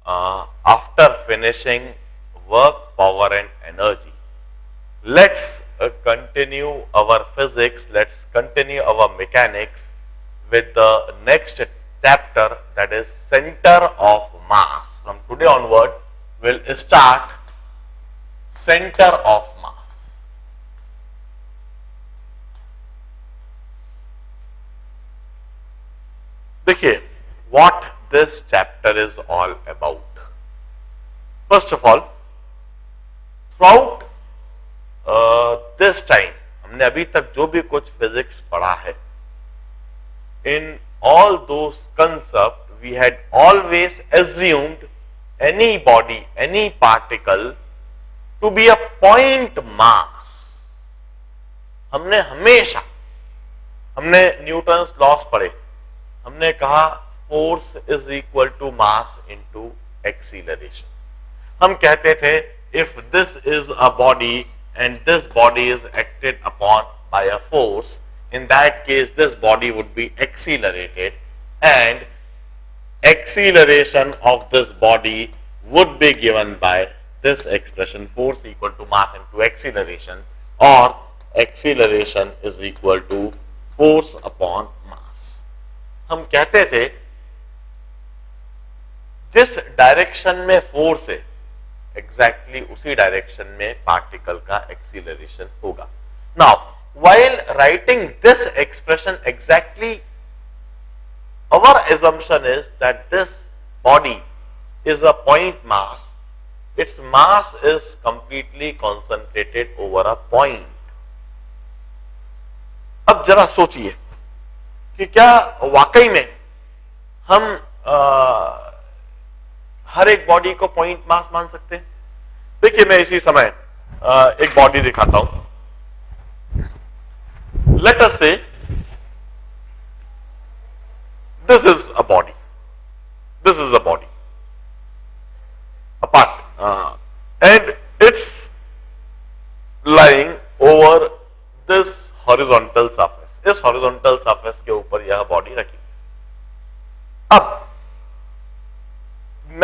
after finishing work, power and energy. Let's continue our physics, let's continue our mechanics with the next chapter, that is center of mass. From today onward, we'll start center of mass. देखिए, what this chapter is all about. First of all, throughout this time, हमने अभी तक जो भी कुछ physics पढ़ा है, in all those concepts, we had always assumed any body, any particle to be a point mass. हमने न्यूटन्स लॉस पढ़े, हमने कहा force is equal to mass into acceleration. हम कहते थे if this is a body and this body is acted upon by a force, in that case this body would be accelerated and acceleration of this body would be given by this expression, force equal to mass into acceleration, or acceleration is equal to force upon mass. हम कहते थे जिस direction में force है exactly उसी direction में particle का acceleration होगा. Now while writing this expression exactly, our assumption is that this body is a point mass. Its mass is completely concentrated over a point. अब जरा सोचिए कि क्या वाकई में हम हर एक बॉडी को पॉइंट मास मान सकते हैं? देखिए, मैं इसी समय एक बॉडी दिखाता हूं. Let us say this is a body. This is a body. A part. And it's lying over this horizontal surface. इस horizontal surface के ऊपर यह बॉडी रखी. अब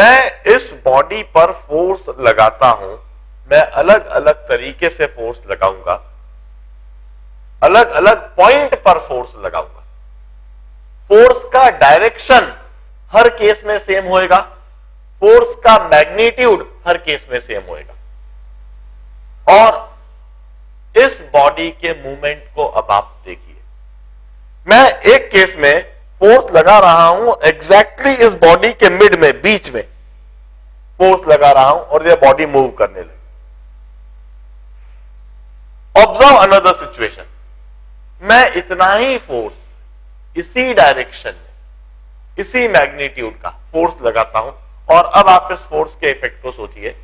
मैं इस बॉडी पर फोर्स लगाता हूं, मैं अलग अलग तरीके से फोर्स लगाऊंगा, अलग अलग पॉइंट पर फोर्स लगाऊंगा. फोर्स का डायरेक्शन हर केस में सेम होएगा, फोर्स का मैग्नीट्यूड हर केस में सेम होएगा. और इस बॉडी के मूवमेंट को अब आप देखिए. मैं एक केस में फोर्स लगा रहा हूं एग्जैक्टली इस बॉडी के मिड में, बीच में फोर्स लगा रहा हूं और यह बॉडी मूव करने लगी. Observe another situation. मैं इतना ही फोर्स इसी डायरेक्शन में, इसी मैग्नीट्यूड का फोर्स लगाता हूं और अब आप इस फोर्स के इफेक्ट को सोचिए.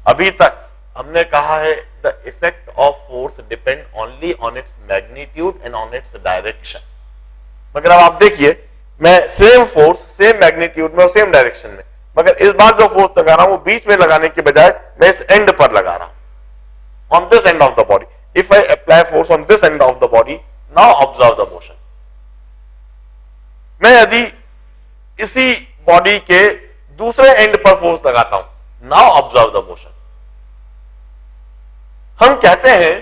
अभी तक हमने कहा है the effect of force depend only on its magnitude and on its direction. मगर अब आप देखिए, मैं सेम फोर्स सेम मैग्नीट्यूड में और सेम डायरेक्शन में, मगर इस बार जो फोर्स लगा रहा हूं वो बीच में लगाने के बजाय मैं इस एंड पर लगा रहा हूं, on this end of the body. If I apply force on this end of the body, now observe the motion. मैं यदि इसी बॉडी के दूसरे एंड पर फोर्स लगाता हूं, now observe the motion. हम कहते हैं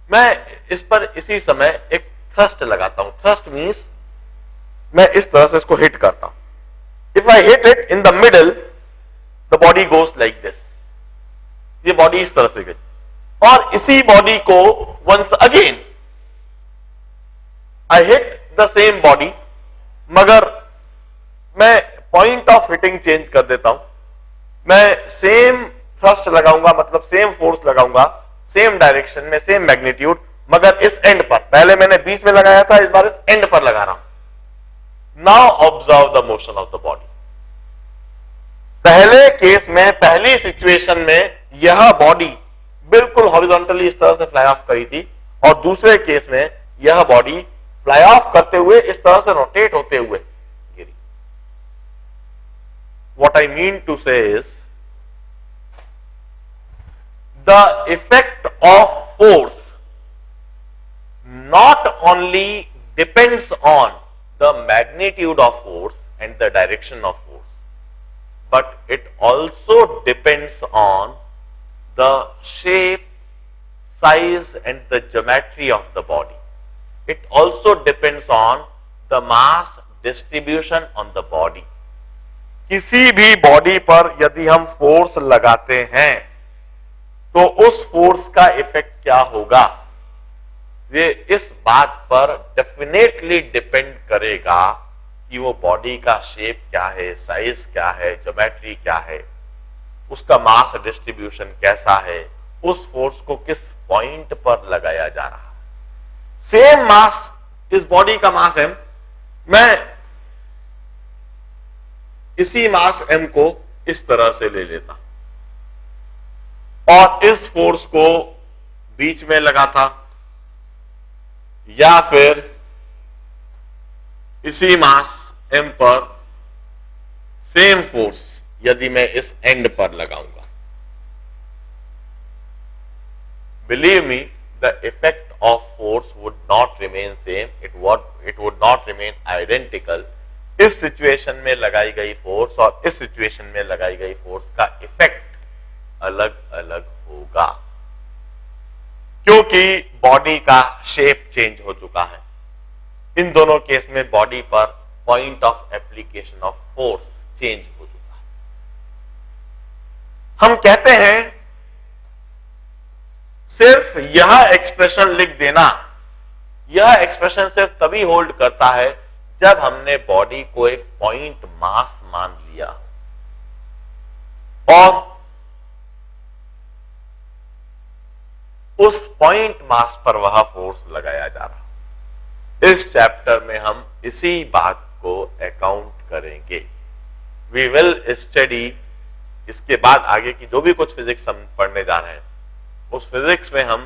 मैं इस पर इसी समय एक थ्रस्ट लगाता हूं. थ्रस्ट मींस मैं इस तरह से इसको हिट करता हूं. If I hit it in the middle, the body goes like this. ये बॉडी इस तरह से गई और इसी बॉडी को once again I hit the same body, मगर मैं पॉइंट ऑफ हिटिंग चेंज कर देता हूं. मैं सेम थ्रस्ट लगाऊंगा, मतलब सेम फोर्स लगाऊंगा, सेम डायरेक्शन में, सेम मैग्नीट्यूड, मगर इस एंड पर. पहले मैंने बीच में लगाया था, इस बार इस एंड पर लगा रहा हूं. Now observe the motion of the body. पहले केस में, पहली सिचुएशन में यह बॉडी बिल्कुल हॉरिजॉन्टली इस तरह से फ्लाई ऑफ करी थी और दूसरे केस में यह बॉडी फ्लाई ऑफ करते हुए इस तरह से रोटेट होते हुए गिरी. व्हाट आई मीन टू से is the effect of force not only depends on the magnitude of force and the direction of force, but it also depends on the shape, size and the geometry of the body. It also depends on the mass distribution on the body. किसी भी body पर यदि हम force लगाते हैं तो उस force का इफेक्ट क्या होगा, ये इस बात पर डेफिनेटली डिपेंड करेगा कि वो बॉडी का शेप क्या है, साइज क्या है, ज्योमेट्री क्या है, उसका मास डिस्ट्रीब्यूशन कैसा है, उस फोर्स को किस पॉइंट पर लगाया जा रहा है। सेम मास, इस बॉडी का मास m, मैं इसी मास m को इस तरह से ले लेता और इस फोर्स को बीच में लगाता, या फिर इसी मास m पर सेम फोर्स यदि मैं इस एंड पर लगाऊंगा, believe me the effect of force would not remain same, it would not remain identical. इस सिचुएशन में लगाई गई फोर्स और इस सिचुएशन में लगाई गई फोर्स का इफेक्ट अलग अलग होगा, क्योंकि बॉडी का शेप चेंज हो चुका है। इन दोनों केस में बॉडी पर point of application of force change हो चुका है। हम कहते हैं सिर्फ यह एक्सप्रेशन लिख देना, यह एक्सप्रेशन सिर्फ तभी होल्ड करता है जब हमने बॉडी को एक पॉइंट मास मान लिया और उस पॉइंट मास पर वह फोर्स लगाया जा रहा। इस चैप्टर में हम इसी बात को अकाउंट करेंगे। वी विल स्टडी, इसके बाद आगे की जो भी कुछ फिजिक्स हम पढ़ने जा रहे हैं उस फिजिक्स में हम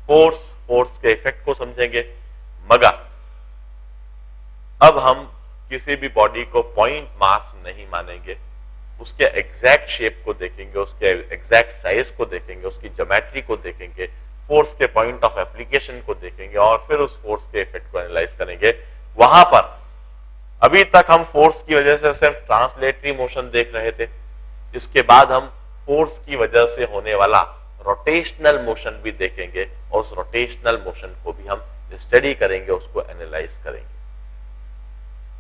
फोर्स के इफेक्ट को समझेंगे, मगर अब हम किसी भी बॉडी को पॉइंट मास नहीं मानेंगे, उसके एग्जैक्ट शेप को देखेंगे, उसके एग्जैक्ट साइज को देखेंगे, उसकी ज्योमेट्री को देखेंगे, फोर्स के पॉइंट ऑफ एप्लीकेशन को देखेंगे और फिर उस फोर्स के इफेक्ट को एनालाइज करेंगे। वहां पर अभी तक हम फोर्स की वजह से सिर्फ ट्रांसलेटरी मोशन देख रहे थे, इसके बाद हम फोर्स की वजह से होने वाला रोटेशनल मोशन भी देखेंगे और उस रोटेशनल मोशन को भी हम स्टडी करेंगे, उसको एनालाइज करेंगे।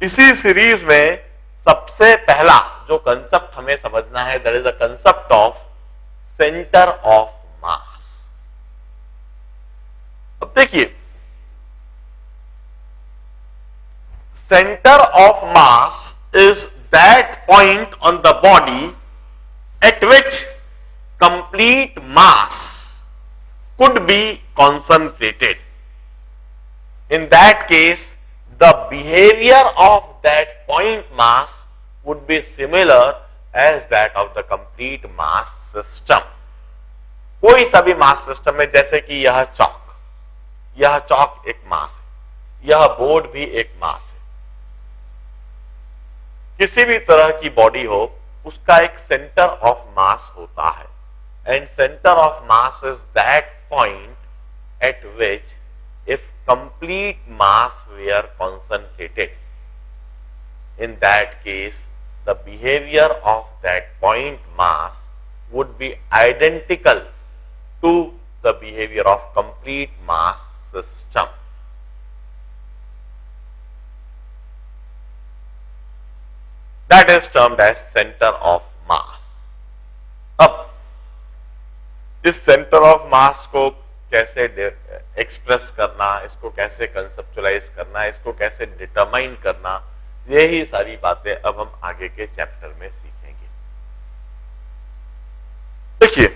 इसी सीरीज में सबसे पहला जो कंसेप्ट हमें समझना है, that is the concept of centre of मास। अब देखिए, centre of mass is that point on the body at which complete mass could be concentrated. In that case, the behavior of that point mass would be similar as that of the complete mass system. कोई सभी मास system में, जैसे कि यह चौक एक मास है, यह board भी एक मास है। किसी भी तरह की बॉडी हो, उसका एक सेंटर ऑफ मास होता है, and center of mass is that point at which if complete mass were concentrated, in that case the behavior of that point mass would be identical to the behavior of complete mass system. That is termed as center of mass. अब इस centre of मास को कैसे express करना, इसको कैसे conceptualise करना, इसको कैसे डिटरमाइन करना, यही सारी बातें अब हम आगे के चैप्टर में सीखेंगे। देखिए,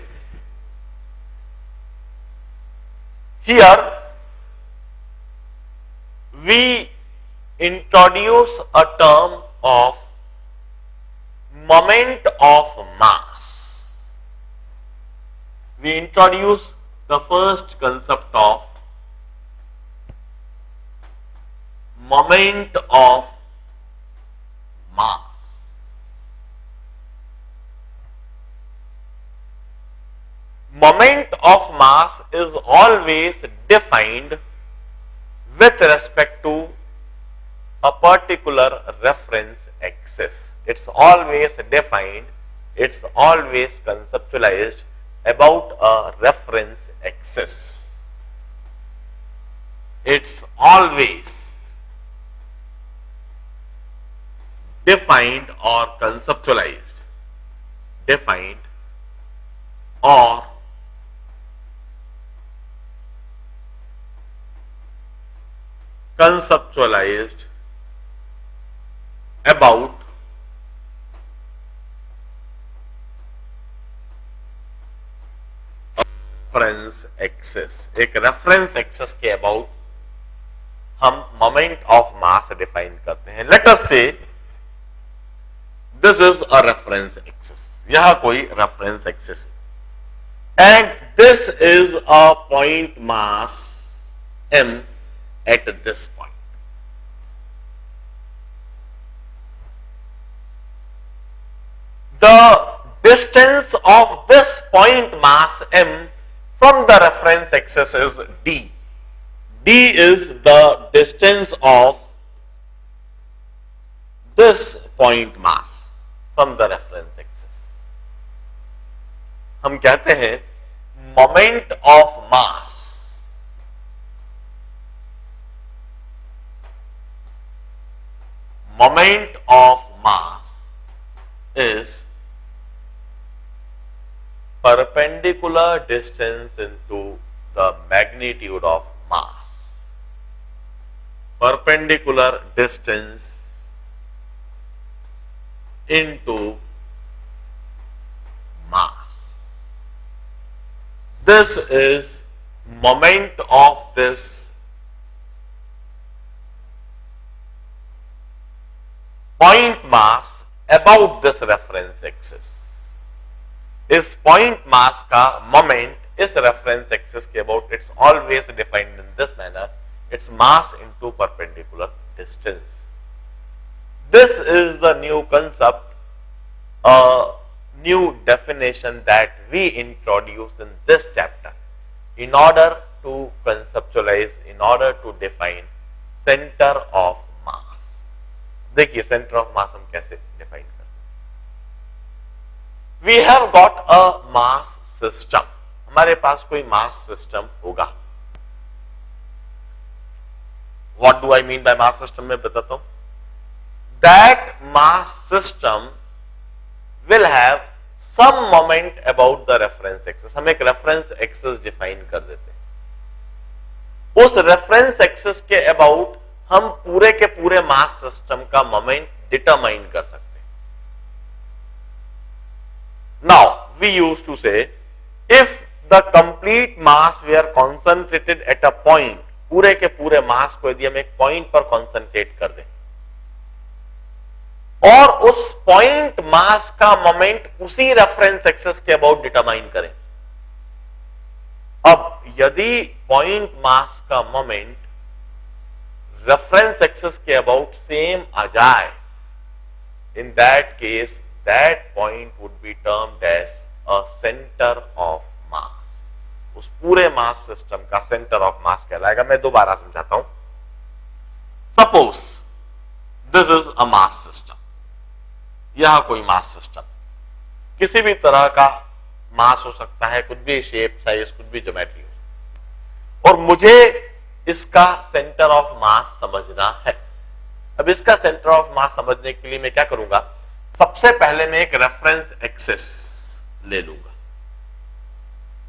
here we introduce a term of moment of mass. We introduce the first concept of moment of mass. Moment of mass is always defined with respect to a particular reference axis. It's always defined, it's always conceptualized about a reference axis. It's always defined or conceptualized, defined or conceptualized about reference axis. एक reference axis के about हम moment of mass define करते हैं. Let us say this is a reference axis. यह कोई reference axis है and this is a point mass m at this point. The distance of this point mass m from the reference axis is d. D is the distance of this point mass from the reference axis. हम कहते हैं moment of mass moment of mass is perpendicular distance into the magnitude of mass. Perpendicular distance into mass. This is moment of this point mass about this reference axis. इस point mass का moment इस reference axis के about it's always defined in this manner. It's mass into perpendicular distance. This is the new concept, a new definition that we introduce in this chapter in order to conceptualize, in order to define center of mass. देखिए centre of mass हम कैसे define करते हैं. We have got a mass system. हमारे पास कोई mass system होगा. What do I mean by mass system में बताता हूं. That mass system will have some moment about the reference axis. हम एक रेफरेंस एक्सिस डिफाइन कर देते हैं. उस रेफरेंस एक्सिस के अबाउट हम पूरे के पूरे मास सिस्टम का मोमेंट डिटरमाइन कर सकते हैं. Now we use to say if the complete mass we are concentrated at a point, पूरे के पूरे मास को यदि हम एक पॉइंट पर कॉन्सेंट्रेट कर दें और उस पॉइंट मास का मोमेंट उसी रेफरेंस एक्सिस के अबाउट डिटरमाइन करें. अब यदि पॉइंट मास का मोमेंट रेफरेंस एक्सिस के अबाउट सेम आ जाए, in that case that point would be termed as a centre of mass. उस पूरे मास सिस्टम का सेंटर ऑफ मास कहलाएगा. मैं दोबारा समझाता हूं. Suppose this is a mass system. यह कोई मास सिस्टम, किसी भी तरह का मास हो सकता है, कुछ भी शेप साइज, कुछ भी ज्योमेट्री हो, और मुझे इसका सेंटर ऑफ मास समझना है. अब इसका सेंटर ऑफ मास समझने के लिए मैं क्या करूंगा, सबसे पहले मैं एक रेफरेंस एक्सिस ले लूंगा.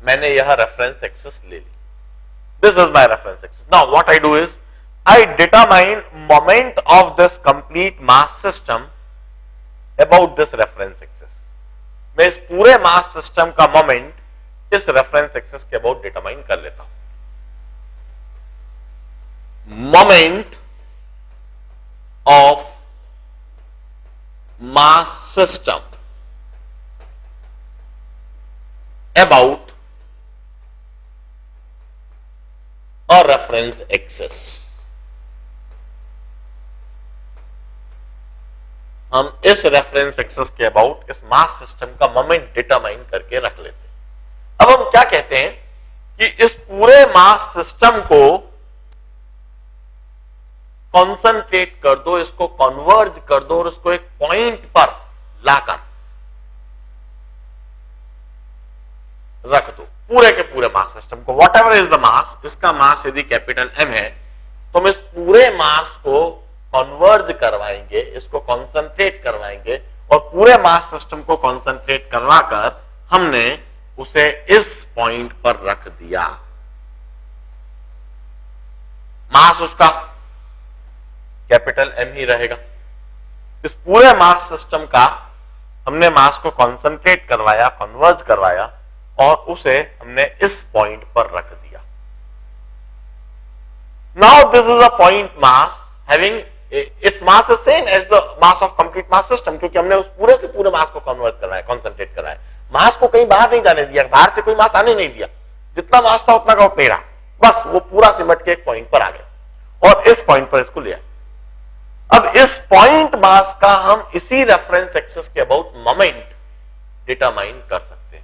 मैंने यह रेफरेंस एक्सिस ले ली. This is my reference axis. Now what I do is I determine moment of this complete mass system about this reference axis. मैं इस पूरे मास सिस्टम का मोमेंट इस रेफरेंस एक्सिस के अबाउट डिटरमाइन कर लेता हूं. Moment of mass system about a reference axis. हम इस रेफरेंस एक्सिस के अबाउट इस मास सिस्टम का मोमेंट डिटरमाइन करके रख लेते हैं. अब हम क्या कहते हैं कि इस पूरे मास सिस्टम को कॉन्सेंट्रेट कर दो, इसको कन्वर्ज कर दो और इसको एक पॉइंट पर लाकर रख दो, पूरे के पूरे मास सिस्टम को। What ever is the mass, इसका मास यदि कैपिटल एम है तो हम इस पूरे मास को कन्वर्ज करवाएंगे, इसको कॉन्सेंट्रेट करवाएंगे और पूरे मास सिस्टम को कॉन्सेंट्रेट करवाकर हमने उसे इस पॉइंट पर रख दिया। मास उसका कैपिटल एम ही रहेगा। इस पूरे मास सिस्टम का हमने मास को कॉन्सेंट्रेट करवाया, कन्वर्ज करवाया और उसे हमने इस पॉइंट पर रख दिया। Now this is a point mass having its mass is same as the mass of complete mass system, क्योंकि हमने उस पूरे के पूरे मास को कन्वर्ट कराया, कॉन्सेंट्रेट कराया। मास को कहीं बाहर नहीं जाने दिया, बाहर से कोई मास आने नहीं दिया, जितना मास था उतना का उतना ही रहा, बस वो पूरा सिमट के एक पॉइंट पर आ गया और इस पॉइंट पर इसको लिया। अब इस पॉइंट मास का हम इसी रेफरेंस एक्सिस के अबाउट मोमेंट डिटरमाइन कर सकते हैं।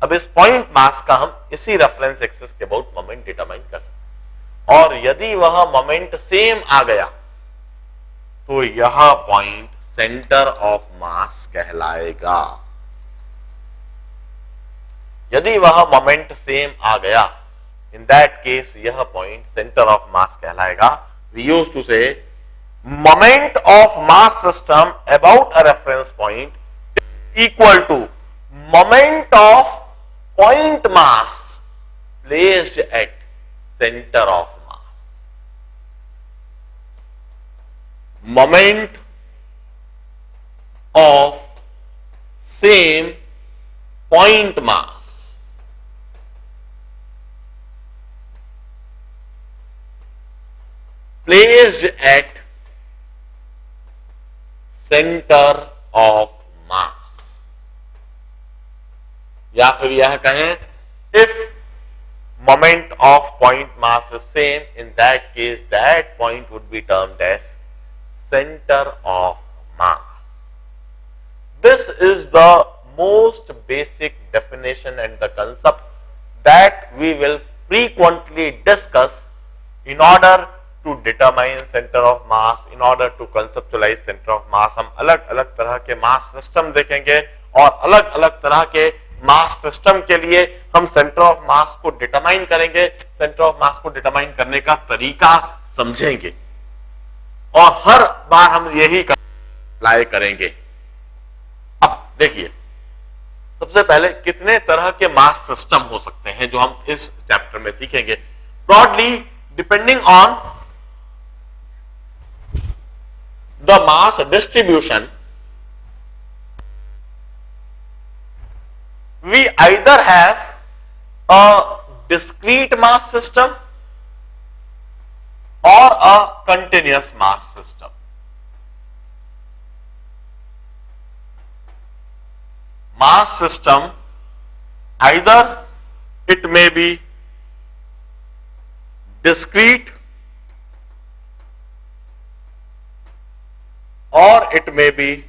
अब इस पॉइंट मास का हम इसी रेफरेंस एक्सिस के अबाउट मोमेंट डिटरमाइन कर सकते हैं और यदि वह मोमेंट सेम आ गया तो यह पॉइंट सेंटर ऑफ मास कहलाएगा। यदि वह मोमेंट सेम आ गया, इन दैट केस यह पॉइंट सेंटर ऑफ मास कहलाएगा। We use to say moment of mass system about a reference point equal to moment of point mass placed at centre of mass. Moment of same point mass placed at center of mass, या फिर यह कहें if moment of point mass is same, in that case that point would be termed as center of mass. This is the most basic definition and the concept that we will frequently discuss in order to determine center of mass, in order to conceptualize center of mass. हम अलग अलग तरह के mass system देखेंगे और अलग अलग तरह के मास सिस्टम के लिए हम सेंटर ऑफ मास को डिटरमाइन करेंगे, सेंटर ऑफ मास को डिटरमाइन करने का तरीका समझेंगे और हर बार हम यही अप्लाई करेंगे। अब देखिए, सबसे पहले कितने तरह के मास सिस्टम हो सकते हैं जो हम इस चैप्टर में सीखेंगे। Broadly depending on the mass distribution, we either have a discrete mass system or a continuous mass system. Mass system, either it may be discrete or it may be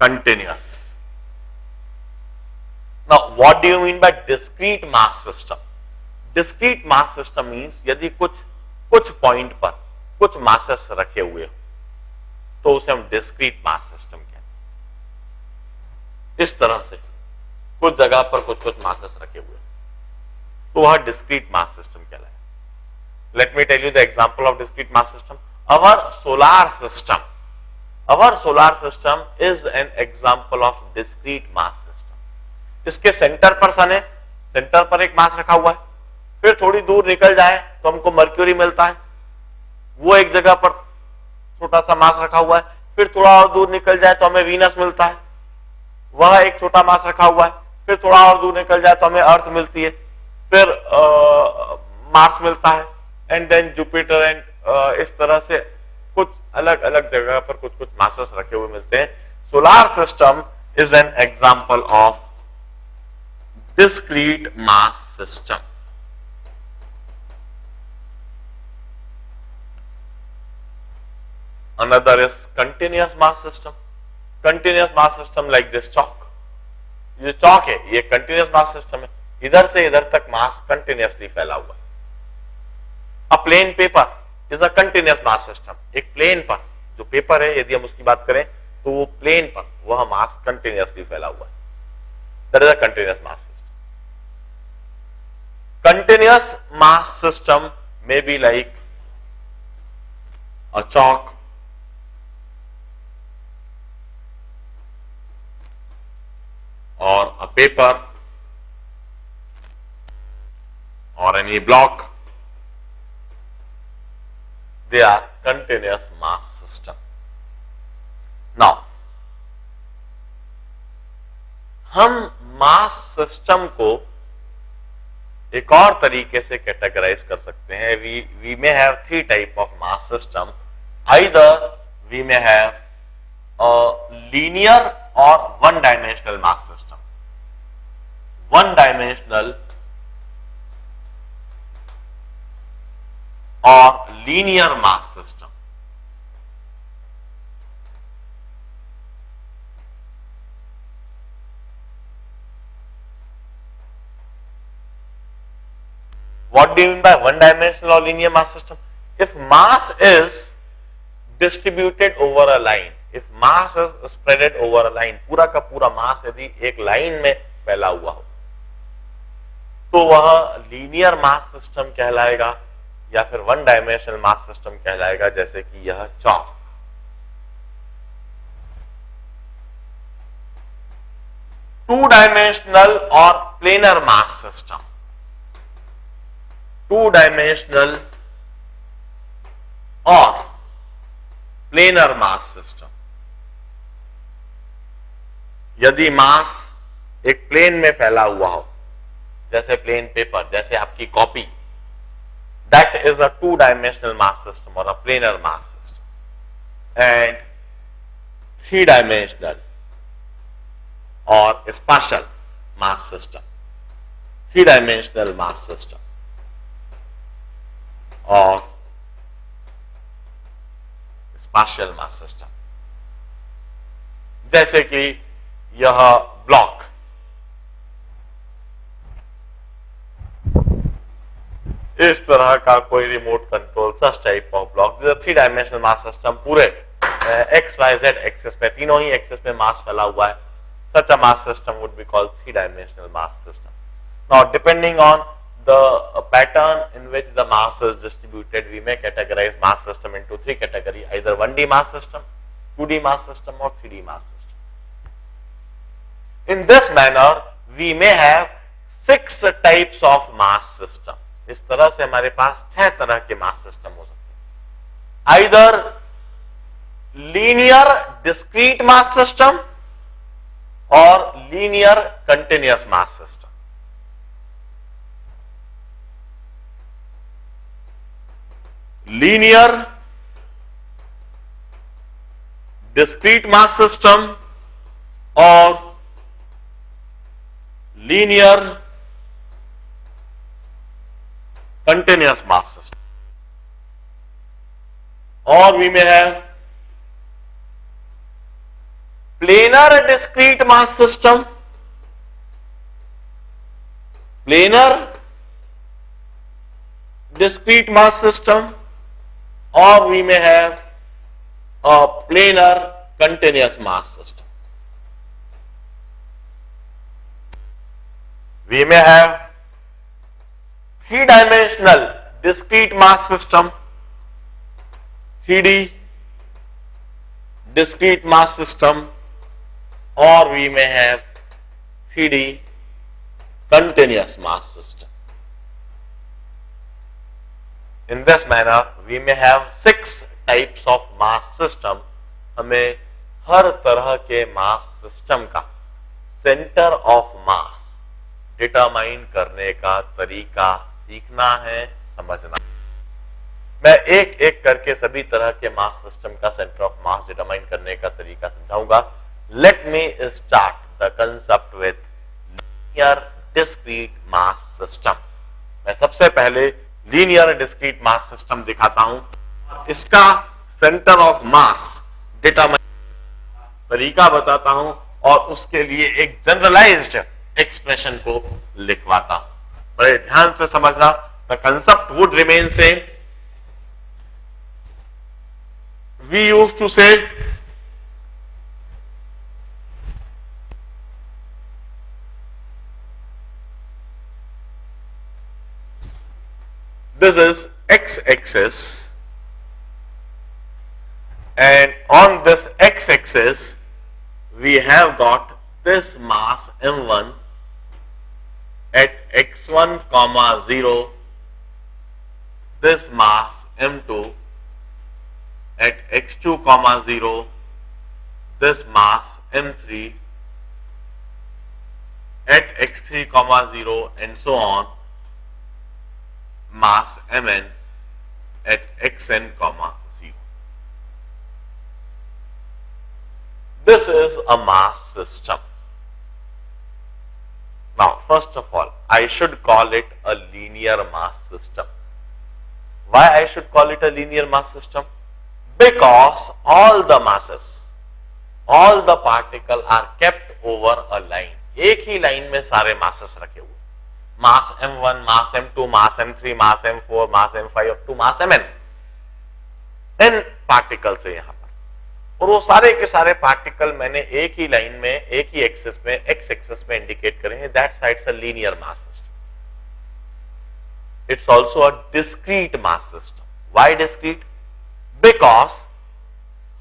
continuous. Now, what do you mean by discrete mass system? Discrete mass system means यदि कुछ point पर कुछ masses रखे हुए हो तो उसे हम डिस्क्रीट मास सिस्टम कहते हैं। इस तरह से कुछ जगह पर कुछ मासेस रखे हुए तो वह डिस्क्रीट मास सिस्टम कहलाएगा। Let me tell you the example of discrete mass system. Our solar system is an example of discrete mass system. इसके सेंटर पर सन है, सेंटर पर एक मास रखा हुआ है, फिर थोड़ी दूर निकल जाए तो हमको मर्क्यूरी मिलता है, वो एक जगह पर छोटा सा मास रखा हुआ है, फिर थोड़ा और दूर निकल जाए तो हमें वीनस मिलता है, वह एक छोटा मास रखा हुआ है, फिर थोड़ा और दूर निकल जाए तो हमें अर्थ मिलती है, फिर मार्स मिलता है एंड देन जुपिटर एंड इस तरह से कुछ अलग अलग जगह पर कुछ मासेस रखे हुए मिलते हैं। Solar system is an example of discrete mass system. Another is continuous mass system. Continuous mass system like this chalk. ये chalk है, ये continuous mass system है। इधर से इधर तक मास कंटिन्यूअसली फैला हुआ है। A plain paper is a continuous mass system. एक प्लेन पर जो पेपर है, यदि हम उसकी बात करें तो वो प्लेन पर वह मास कंटिन्यूअसली फैला हुआ है। That is a continuous mass system. Continuous mass system may be like a chalk or a paper or any block. They are continuous mass system. Now, हम मास सिस्टम को एक और तरीके से कैटेगराइज कर सकते हैं। We may have three type of mass system. Either we may have a linear और one dimensional mass system. One dimensional और linear mass system. What do you mean by one-dimensional or linear mass system? If mass is distributed over a line, if mass is spread over a line, पूरा का पूरा मास यदि एक line में फैला हुआ हो तो वह लीनियर मास सिस्टम कहलाएगा या फिर वन डायमेंशनल मास सिस्टम कहलाएगा, जैसे कि यह चॉक। टू डायमेंशनल और planar mass system. Two dimensional और प्लेनर मास सिस्टम। यदि मास एक प्लेन में फैला हुआ हो, जैसे प्लेन पेपर, जैसे आपकी copy, that is a two dimensional mass system और a planar mass system. And three dimensional और spatial mass system. Three dimensional mass system और स्पेशल मास सिस्टम, जैसे कि यह ब्लॉक, इस तरह का कोई remote control, such type of block. Three dimensional mass system पूरे एक्स वाई जेड एक्सेस पे, तीनों ही एक्सेस पे मास फैला हुआ है। Such a mass system would be called three dimensional mass system. Now depending on the pattern in which the mass is distributed, we may categorize mass system into three categories, either 1D mass system, 2D mass system or 3D mass system. In this manner, we may have 6 types of mass system. इस तरह से हमारे पास 6 तरह के mass system हो सकते हैं। Either linear discrete mass system or linear continuous mass system. Linear discrete mass system or linear continuous mass system, or we may have planar discrete mass system, planar discrete mass system, or we may have a planar continuous mass system. We may have three-dimensional discrete mass system, 3D discrete mass system, or we may have 3D continuous mass system. In this manner, we may have 6 types of mass system. हमें हर तरह के मास system का centre of mass determine करने का तरीका सीखना है, समझना। मैं एक एक करके सभी तरह के मास सिस्टम का सेंटर ऑफ मास डिटरमाइन करने का तरीका समझाऊंगा। Let me start the concept with linear discrete mass system. मैं सबसे पहले लीनियर डिस्क्रीट मास सिस्टम दिखाता हूं, इसका सेंटर ऑफ मास डिटरमाइन तरीका बताता हूं और उसके लिए एक जनरलाइज्ड एक्सप्रेशन को लिखवाता हूं। बड़े ध्यान से समझना, the concept would remain same. We used to say this is x-axis, and on this x-axis we have got this mass m1 at x1 comma 0, this mass m2 at x2 comma 0, this mass m3 at x3 comma 0, and so on, mass mn at xn comma 0. This is a mass system. Now, first of all, I should call it a linear mass system. Why I should call it a linear mass system? Because all the masses, all the particles are kept over a line. एक ही line में सारे masses रखे हुए, mass m1, mass m2, mass m3, mass m4, mass m5 up to mass mn, n particles है यहां पर, और वो सारे के सारे पार्टिकल मैंने एक ही लाइन में, एक ही एक्सिस में, एक्स एक्सिस में इंडिकेट करे हैं. That's why it's a linear mass system. It's also a discrete mass system. Why discrete? Because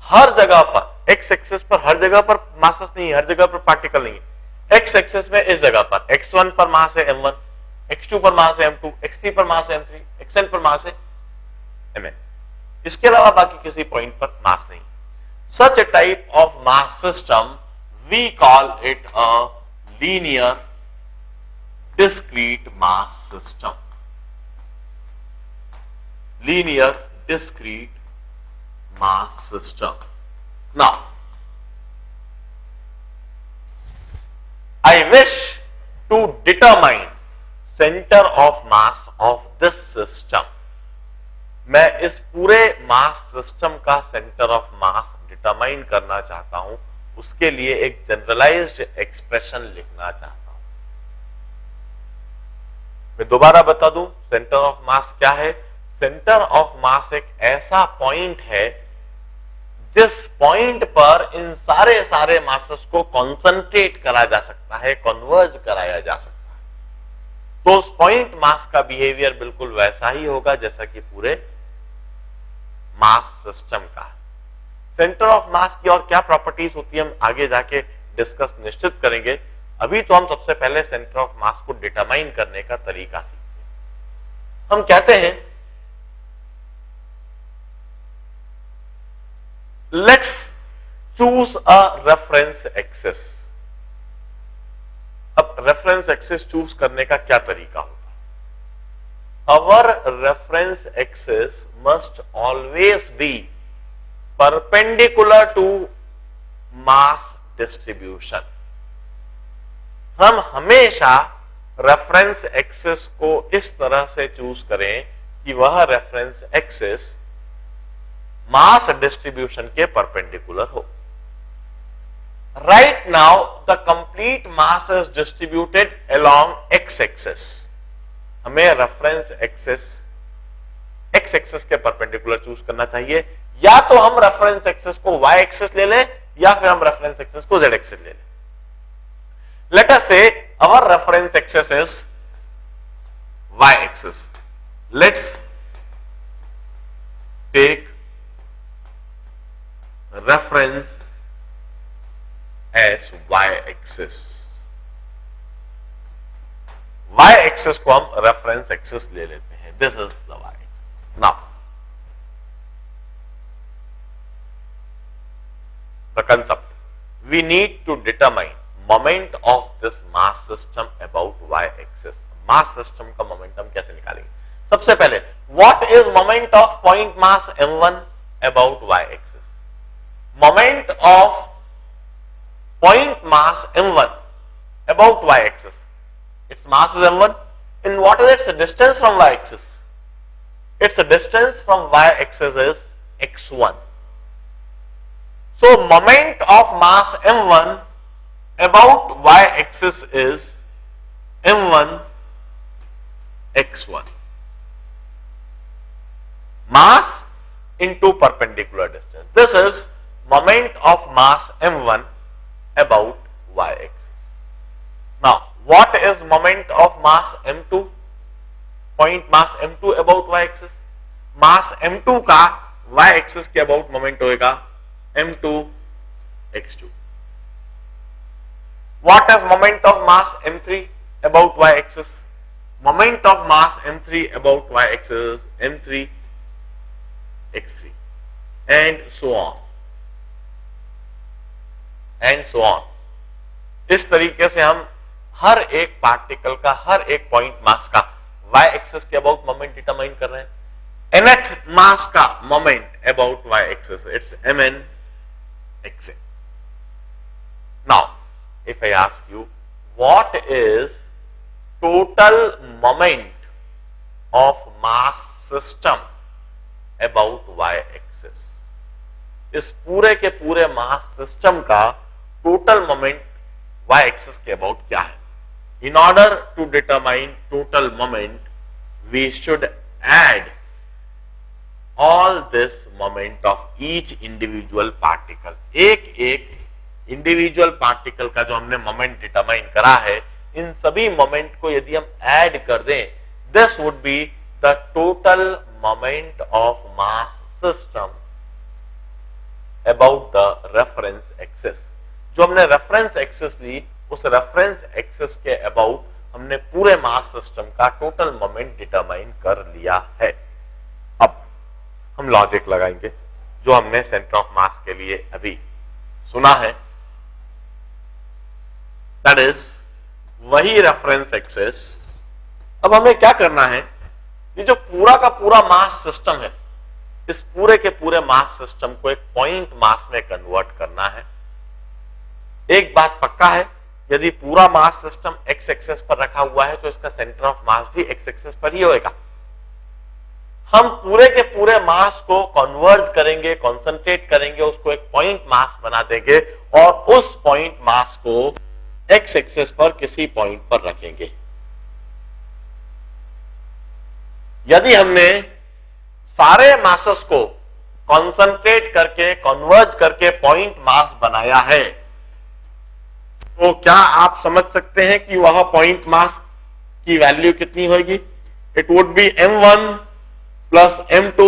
हर जगह पर, एक्स एक्सिस पर हर जगह पर मासेस नहीं है, हर जगह पर पार्टिकल नहीं है. एक्स एक्सिस में इस जगह पर x1 पर मास है m1, x2 पर मास है m2, x3 पर मास है m3, xn पर मास है mn. इसके अलावा बाकी किसी पॉइंट पर मास नहीं. Such a type of mass system, we call it a linear discrete mass system. Linear discrete mass system. Now, I wish to determine center of mass of this system. मैं इस पूरे mass system का centre of mass determine करना चाहता हूं. उसके लिए एक जनरलाइज्ड एक्सप्रेशन लिखना चाहता हूं. मैं दोबारा बता दूं सेंटर ऑफ मास क्या है. सेंटर ऑफ मास एक ऐसा पॉइंट है जिस पॉइंट पर इन सारे मासेस को कॉन्सेंट्रेट करा जा सकता है, कन्वर्ज कराया जा सकता है. तो उस पॉइंट मास का बिहेवियर बिल्कुल वैसा ही होगा जैसा कि पूरे मास सिस्टम का. सेंटर ऑफ मास की और क्या प्रॉपर्टीज होती है हम आगे जाके डिस्कस निश्चित करेंगे. अभी तो हम सबसे पहले सेंटर ऑफ मास को डिटरमाइन करने का तरीका सीखते हैं. हम कहते हैं let's choose a reference axis. अब रेफरेंस एक्सिस चूज करने का क्या तरीका होगा? Our reference axis must always be perpendicular to mass distribution. हम हमेशा रेफरेंस एक्सिस को इस तरह से चूज करें कि वह रेफरेंस एक्सिस मास डिस्ट्रीब्यूशन के परपेंडिकुलर हो. Right now the complete mass is distributed along x axis. हमें रेफरेंस एक्सिस एक्स एक्सिस के परपेंडिकुलर चूज करना चाहिए. या तो हम रेफरेंस एक्सिस को वाई एक्सिस ले लें या फिर हम रेफरेंस एक्सिस को जेड एक्सिस ले लें. Let us say our reference axis is y axis. Let's take reference as y axis. y axis को हम रेफरेंस एक्सिस ले लेते हैं. This is the y axis. Now the concept, we need to determine moment of this mass system about y axis. Mass system का momentum कैसे निकालेंगे? सबसे पहले what is moment of point mass m1 about y axis? Moment of point mass m1 about y axis, its mass is m1, and what is its distance from y-axis? Its distance from y-axis is x1. So moment of mass m1 about y-axis is m1 x1, mass into perpendicular distance. This is moment of mass m1 about y-axis. Now, what is moment of mass m2? Point mass m2 about y-axis. Mass m2 का y-axis के about moment होएगा m2 x2. What is moment of mass m3 about y-axis? Moment of mass m3 about y-axis m3 x3 and so on and so on. इस तरीके से हम हर एक particle का, हर एक पॉइंट मास का y-axis के अबाउट मोमेंट डिटरमाइन कर रहे हैं. nth mass का moment about y-axis, it's mn xn. Now, if I ask you, what is total moment of mass system about y-axis? इस पूरे के पूरे मास सिस्टम का टोटल मोमेंट y-axis के अबाउट क्या है? In order to determine total moment, we should add all this moment of each individual particle. एक एक इंडिविजुअल पार्टिकल का जो हमने मोमेंट डिटरमाइन करा है, इन सभी मोमेंट को यदि हम ऐड कर दें, this would be the total moment of mass system about the reference axis. जो हमने रेफरेंस एक्सिस ली, उस रेफरेंस एक्सिस के अबाउट हमने पूरे मास सिस्टम का टोटल मोमेंट डिटरमाइन कर लिया है. अब हम लॉजिक लगाएंगे जो हमने सेंटर ऑफ मास के लिए अभी सुना है. दैट इज वही रेफरेंस एक्सिस. अब हमें क्या करना है, ये जो पूरा का पूरा मास सिस्टम है, इस पूरे के पूरे मास सिस्टम को एक पॉइंट मास में कन्वर्ट करना है. एक बात पक्का है, यदि पूरा मास सिस्टम एक्स एक्सिस पर रखा हुआ है तो इसका सेंटर ऑफ मास भी एक्स एक्सिस पर ही होएगा. हम पूरे के पूरे मास को कन्वर्ज करेंगे, कंसंट्रेट करेंगे, उसको एक पॉइंट मास बना देंगे और उस पॉइंट मास को एक्स एक्सिस पर किसी पॉइंट पर रखेंगे. यदि हमने सारे मासेस को कंसंट्रेट करके, कन्वर्ज करके पॉइंट मास बनाया है, तो क्या आप समझ सकते हैं कि वह पॉइंट मास की वैल्यू कितनी होगी? It would be m1 plus m2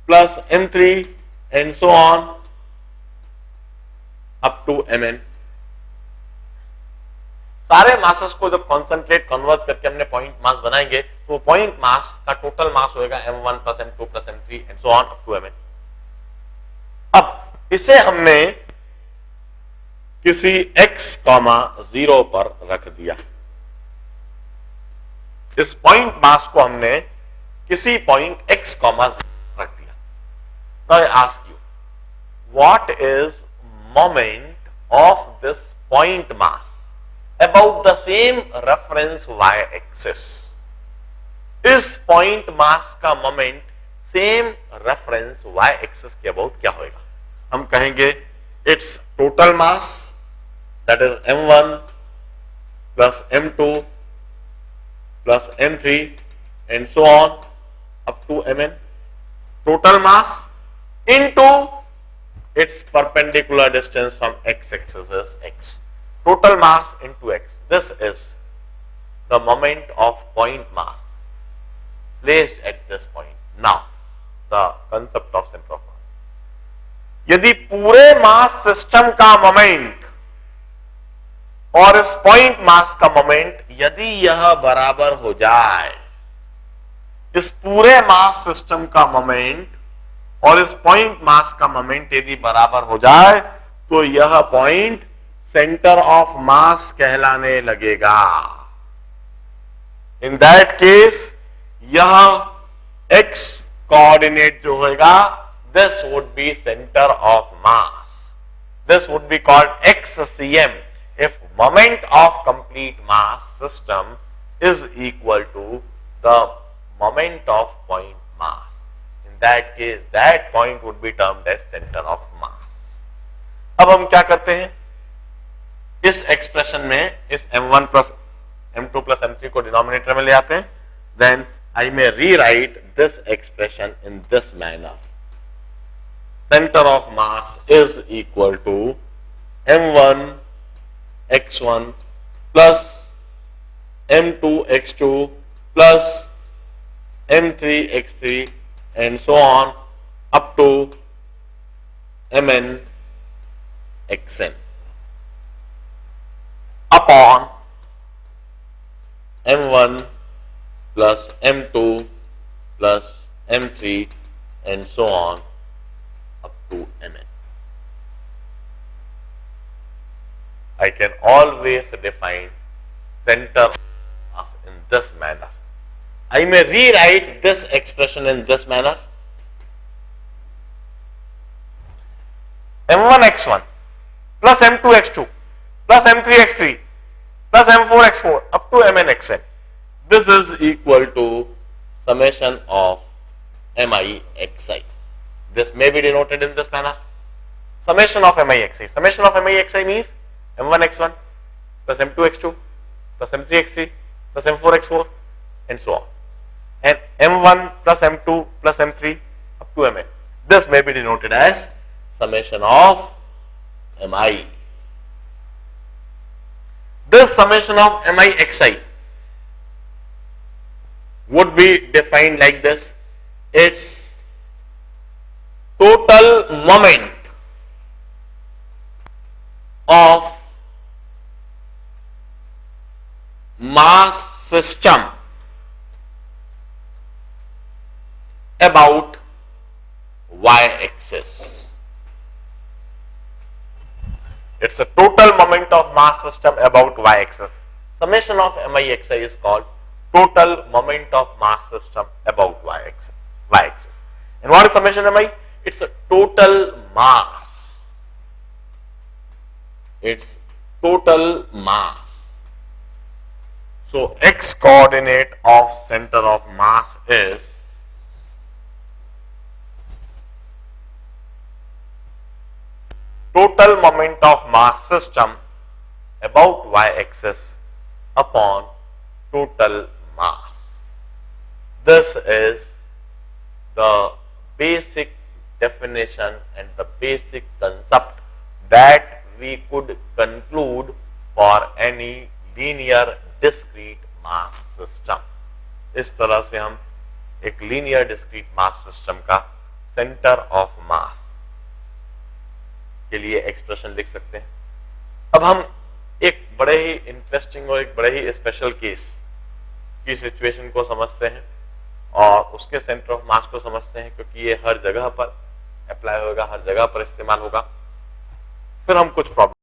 plus m3 and so on up to mn. सारे मासेस को जब कॉन्सेंट्रेट कन्वर्ट करके हमने पॉइंट मास बनाएंगे तो पॉइंट मास का टोटल मास होएगा m1 plus m2 plus m3 and so on up to mn. अब इसे हमने किसी x, 0 पर रख दिया. इस पॉइंट मास को हमने किसी पॉइंट x, 0 रख दिया. Now I ask you, what is moment of this point mass about the same reference y-axis? इस पॉइंट मास का मोमेंट सेम रेफरेंस y-axis के अबाउट क्या होएगा? हम कहेंगे it's total mass, that is m1 plus m2 plus m3 and so on up to mn. Total mass into its perpendicular distance from x-axis is x. Total mass into x. This is the moment of point mass placed at this point. Now, the concept of center of mass. यदि पूरे mass system का moment और इस point mass का moment यदि यह बराबर हो जाए, इस पूरे मास सिस्टम का मोमेंट और इस पॉइंट मास का मोमेंट यदि बराबर हो जाए, तो यह पॉइंट सेंटर ऑफ मास कहलाने लगेगा. इन दैट केस यह x कोऑर्डिनेट जो होगा, this would be centre of mass. This would be called xcm if moment of complete mass system is equal to the moment of point mass. In that case, that point would be termed as center of mass. अब हम क्या करते हैं, इस expression में इस m1 plus m2 plus m3 को denominator में ले आते हैं, then I may rewrite this expression in this manner. Center of mass is equal to m1 x1 plus m2 x2 plus m3 x3 and so on up to mn xn upon m1 plus m2 plus m3 and so on up to mn. I can always define center as in this manner. I may rewrite this expression in this manner. m1 x1 plus m2 x2 plus m3 x3 plus m4 x4 up to mn xn. This is equal to summation of mi xi. This may be denoted in this manner. Summation of mi xi. Summation of mi xi means m1 x1 plus m2 x2 plus m3 x3 plus m4 x4 and so on. And m1 plus m2 plus m3 up to mn. This may be denoted as summation of mi. This summation of mi xi would be defined like this. Its total moment of mass system about y-axis. It's a total moment of mass system about y-axis. Summation of mi-xi is called total moment of mass system about y-axis. And what is summation mi? It's a total mass. It's total mass. So x coordinate of center of mass is total moment of mass system about y-axis upon total mass. This is the basic definition and the basic concept that we could conclude for any linear discrete mass system. इस तरह से हम एक linear discrete mass system का center of mass के लिए expression लिख सकते हैं. अब हम एक बड़े ही इंटरेस्टिंग और एक बड़े ही स्पेशल केस की सिचुएशन को समझते हैं और उसके सेंटर ऑफ मास को समझते हैं, क्योंकि ये हर जगह पर अप्लाई होगा, हर जगह पर इस्तेमाल होगा. फिर हम कुछ प्रॉब्लम